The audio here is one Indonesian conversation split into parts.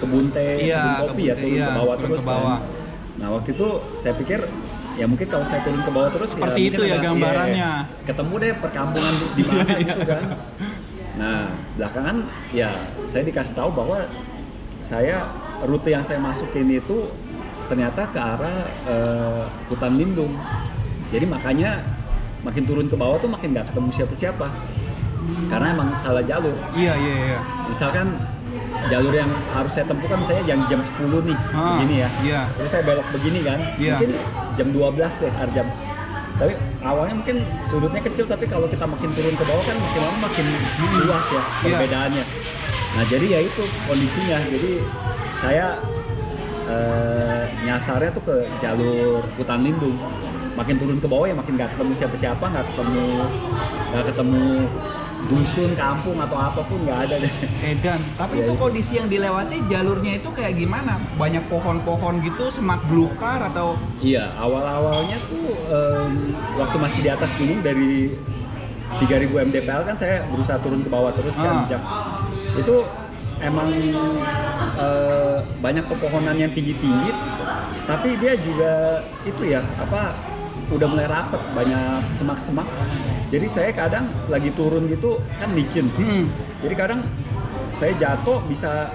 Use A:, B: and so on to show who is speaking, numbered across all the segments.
A: kebun teh,
B: Iya,
A: kebun kopi ya, turun ke bawah
B: turun
A: terus
B: ke bawah.
A: kan. Nah waktu itu saya pikir ya mungkin kalau saya turun ke bawah terus
B: Seperti
A: ya,
B: itu
A: mungkin
B: ya
A: ada,
B: gambarannya.
A: iya, ketemu deh perkampungan di mana gitu kan. Nah belakangan ya saya dikasih tahu bahwa rute yang saya masukin itu ternyata ke arah hutan lindung. Jadi makanya makin turun ke bawah tuh makin nggak ketemu siapa-siapa. Karena emang salah jalur.
B: Iya.
A: Misalkan jalur yang harus saya tempuh kan misalnya jam 10 nih, begini ya.
B: Iya.
A: Terus saya belok begini kan,
B: Iya.
A: mungkin jam 12 deh, jam. Tapi awalnya mungkin sudutnya kecil, tapi kalau kita makin turun ke bawah kan makin lama makin luas ya perbedaannya. Nah jadi ya itu kondisinya. Jadi saya nyasarnya tuh ke jalur hutan lindung. Makin turun ke bawah ya makin nggak ketemu siapa-siapa, nggak ketemu dusun, kampung atau apapun, nggak ada deh.
B: Edan, tapi
A: Ya,
B: itu
A: itu.
B: kondisi yang dilewati jalurnya itu kayak gimana? Banyak pohon-pohon gitu, semak belukar atau?
A: Iya, awal-awalnya tuh waktu masih di atas gunung dari 3000 mdpl kan saya berusaha turun ke bawah terus kan. Itu emang banyak pepohonan yang tinggi-tinggi, tapi dia juga itu ya udah mulai rapet, banyak semak-semak. Jadi saya kadang lagi turun gitu kan licin. Jadi kadang saya jatuh bisa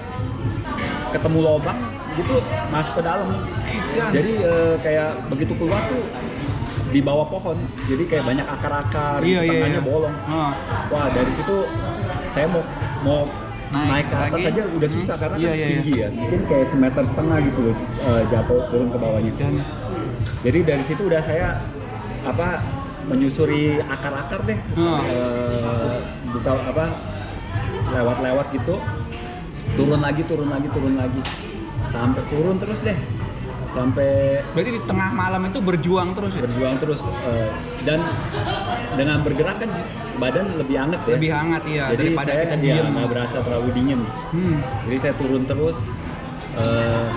A: ketemu lubang gitu masuk ke dalam. Jadi kayak begitu keluar tuh di bawah pohon. Jadi kayak banyak akar-akar, tengahnya bolong. Wah, dari situ saya mau naik ke atas
B: lagi
A: aja udah susah karena kan tinggi ya. Mungkin kayak 1,5 meter gitu loh, jatuh turun ke bawahnya. Jadi dari situ udah saya menyusuri akar-akar deh, lewat gitu, turun lagi, sampai turun terus deh, sampai
B: berarti di tengah malam itu berjuang terus ya?
A: Dan dengan bergerak kan badan lebih hangat ya.
B: Lebih hangat iya,
A: jadi
B: daripada
A: saya
B: kita diam.
A: nggak berasa terlalu dingin. Jadi saya turun terus.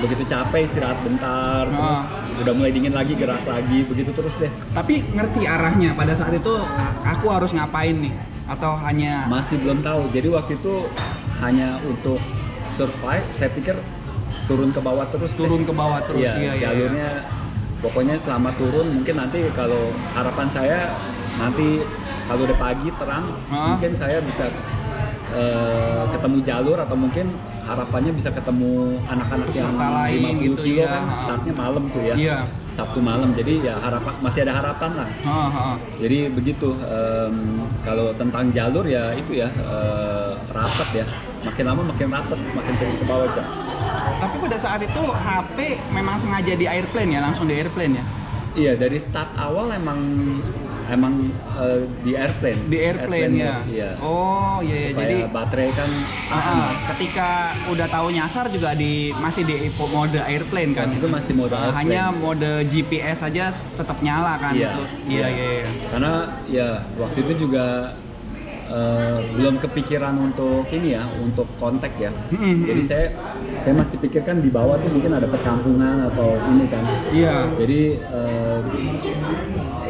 A: Begitu capek istirahat bentar, terus udah mulai dingin lagi, gerak lagi, begitu terus deh.
B: Tapi ngerti arahnya pada saat itu aku harus ngapain nih? Atau hanya
A: Masih belum tahu. Jadi waktu itu hanya untuk survive, saya pikir turun ke bawah terus.
B: Ke bawah terus? Iya.
A: Jalurnya pokoknya selama turun, mungkin nanti kalau harapan saya nanti kalau udah pagi terang, mungkin saya bisa ketemu jalur, atau mungkin harapannya bisa ketemu anak-anak yang 50
B: gitu
A: kilo
B: ya.
A: kan startnya malam tuh ya.
B: Iya.
A: Sabtu malam, jadi ya masih ada harapan lah. Jadi begitu. Kalau tentang jalur ya itu ya rapet ya, makin lama makin rapet, makin turun ke bawah aja.
B: Tapi pada saat itu HP memang sengaja di airplane ya, langsung di airplane ya?
A: Iya, dari start awal emang di airplane.
B: Di airplane ya.
A: Iya.
B: Oh iya.
A: Supaya
B: Jadi
A: baterai kan
B: ketika udah tahu nyasar juga masih di mode airplane kan?
A: Itu masih mode airplane.
B: Hanya mode GPS aja tetap nyala kan itu? Iya.
A: Karena ya waktu itu juga belum kepikiran untuk ini ya, untuk kontak ya. Jadi saya masih pikirkan di bawah tuh mungkin ada perkampungan atau ini kan.
B: Iya.
A: Jadi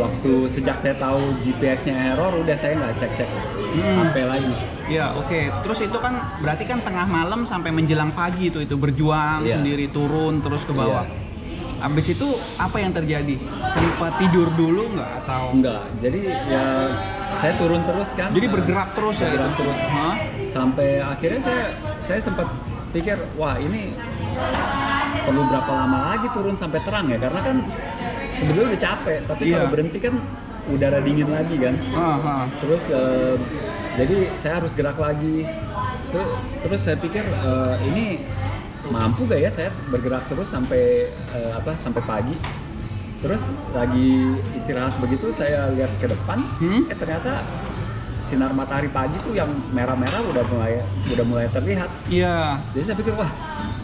A: waktu sejak saya tahu GPS-nya error, udah saya nggak cek HP lagi.
B: Iya, oke. Terus itu kan berarti kan tengah malam sampai menjelang pagi itu berjuang sendiri, turun terus ke bawah. Abis itu apa yang terjadi? Sempat tidur dulu nggak atau?
A: Enggak. Jadi ya saya turun terus kan.
B: Jadi bergerak terus ya?
A: Bergerak terus. Sampai akhirnya saya sempat pikir, wah ini perlu berapa lama lagi turun sampai terang ya? Karena kan sebenarnya udah capek, tapi kalau berhenti kan udara dingin lagi kan. Terus jadi saya harus gerak lagi. Terus saya pikir ini mampu gak ya saya bergerak terus sampai sampai pagi. Terus lagi istirahat begitu saya lihat ke depan, ternyata sinar matahari pagi tuh yang merah-merah udah mulai terlihat. Iya. Jadi saya pikir, wah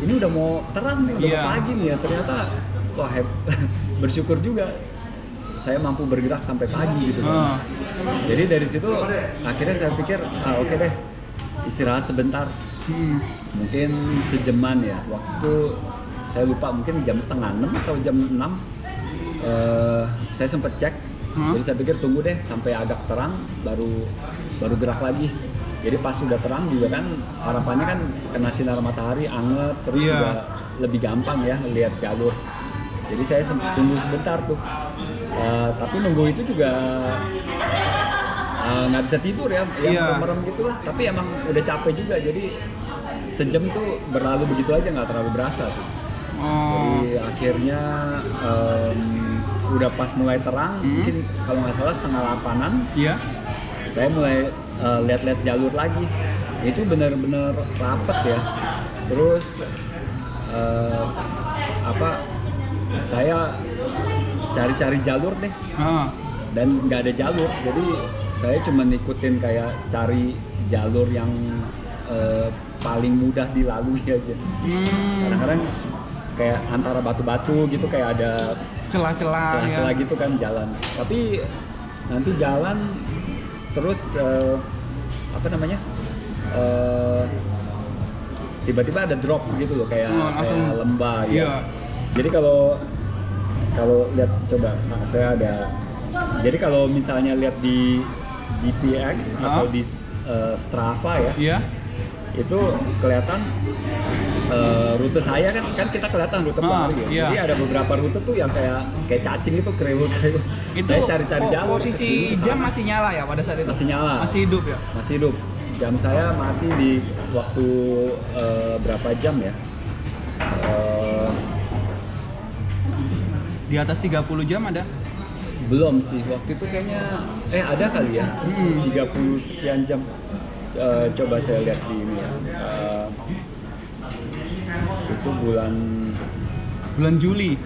A: ini udah mau terang nih, udah mau pagi nih ya. Ternyata wah bersyukur juga saya mampu bergerak sampai pagi gitu kan. Jadi dari situ akhirnya saya pikir oke deh, istirahat sebentar. Mungkin sejaman ya. Waktu saya lupa, mungkin jam 5:30 atau jam 6 saya sempat cek. Jadi saya pikir tunggu deh sampai agak terang baru gerak lagi. Jadi pas sudah terang juga kan harapannya kan kena sinar matahari anget, terus juga lebih gampang ya lihat jalur. Jadi saya tunggu sebentar tuh. Tapi nunggu itu juga nggak bisa tidur ya, merem-merem gitulah. Tapi emang udah capek juga, jadi sejam tuh berlalu begitu aja, nggak terlalu berasa sih. Jadi akhirnya udah pas mulai terang, mungkin kalau nggak salah 7:30-an, saya mulai lihat-lihat jalur lagi. Itu benar-benar rapet ya. Terus saya cari-cari jalur deh, dan nggak ada jalur. Jadi saya cuma ngikutin kayak cari jalur yang paling mudah dilalui aja. Kadang-kadang kayak antara batu-batu gitu, kayak ada celah-celah gitu kan jalan. Tapi nanti jalan terus tiba-tiba ada drop gitu loh, kayak lembah ya. Jadi kalau lihat coba, saya ada. Jadi kalau misalnya lihat di GPX atau di Strava ya, itu kelihatan rute saya kan kita kelihatan rute pelari ya. Jadi ada beberapa rute tuh yang kayak cacing itu, kriwil-kriwil.
B: Itu
A: saya cari-cari jalur.
B: Posisi jam masih nyala ya pada saat itu?
A: Masih nyala.
B: Masih hidup ya?
A: Masih hidup. Jam saya mati di waktu berapa jam ya?
B: Di atas 30 jam ada?
A: Belum sih, waktu itu kayaknya ada kali ya. 30 sekian jam. Coba saya lihat di ini ya. Itu bulan
B: Juli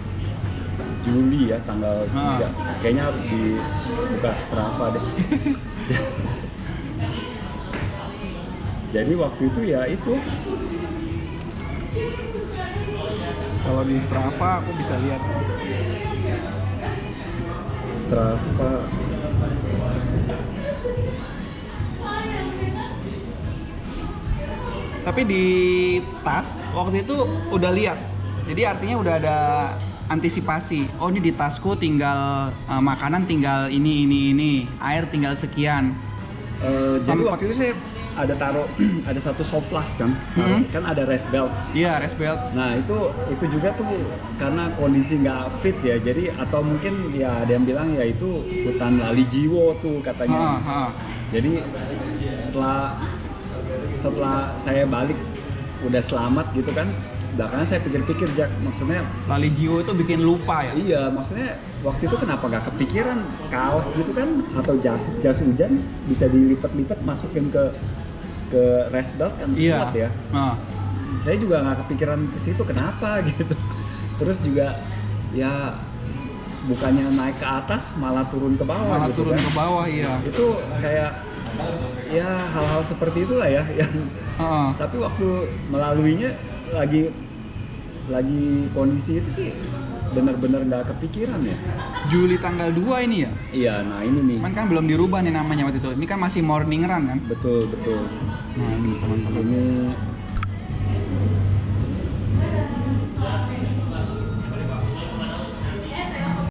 A: ya, tanggal 3. Kayaknya harus dibuka Strava deh. Jadi waktu itu ya itu.
B: Kalau di Strava aku bisa lihat sih.
A: Strava.
B: Tapi di tas waktu itu udah lihat. Jadi artinya udah ada antisipasi. Oh, ini di tasku tinggal makanan tinggal ini, air tinggal sekian.
A: Jadi waktu itu saya ada taruh ada satu soft flask kan, kan ada rest belt.
B: Iya, rest belt.
A: Nah itu juga tuh karena kondisi nggak fit ya, jadi atau mungkin ya ada yang bilang ya itu hutan lali jiwo tuh katanya. Jadi setelah saya balik udah selamat gitu kan, belakangan saya pikir-pikir, Jak, maksudnya
B: lali jiwo itu bikin lupa ya?
A: Iya, maksudnya waktu itu kenapa gak kepikiran kaos gitu kan, atau jas hujan bisa dilipat-lipat masukin ke rest belt kan, kuat ya. Saya juga nggak kepikiran ke situ, kenapa gitu. Terus juga ya bukannya naik ke atas malah turun ke bawah,
B: malah
A: gitu
B: turun
A: kan.
B: Ke bawah, iya.
A: Itu kayak ya hal-hal seperti itulah ya yang tapi waktu melaluinya lagi kondisi itu sih benar-benar nggak kepikiran ya.
B: Juli tanggal 2 ini ya?
A: Iya, nah ini nih.
B: Kan belum dirubah nih namanya waktu itu. Ini kan masih morning run kan?
A: Betul.
B: Nah ini teman-teman.
A: Ini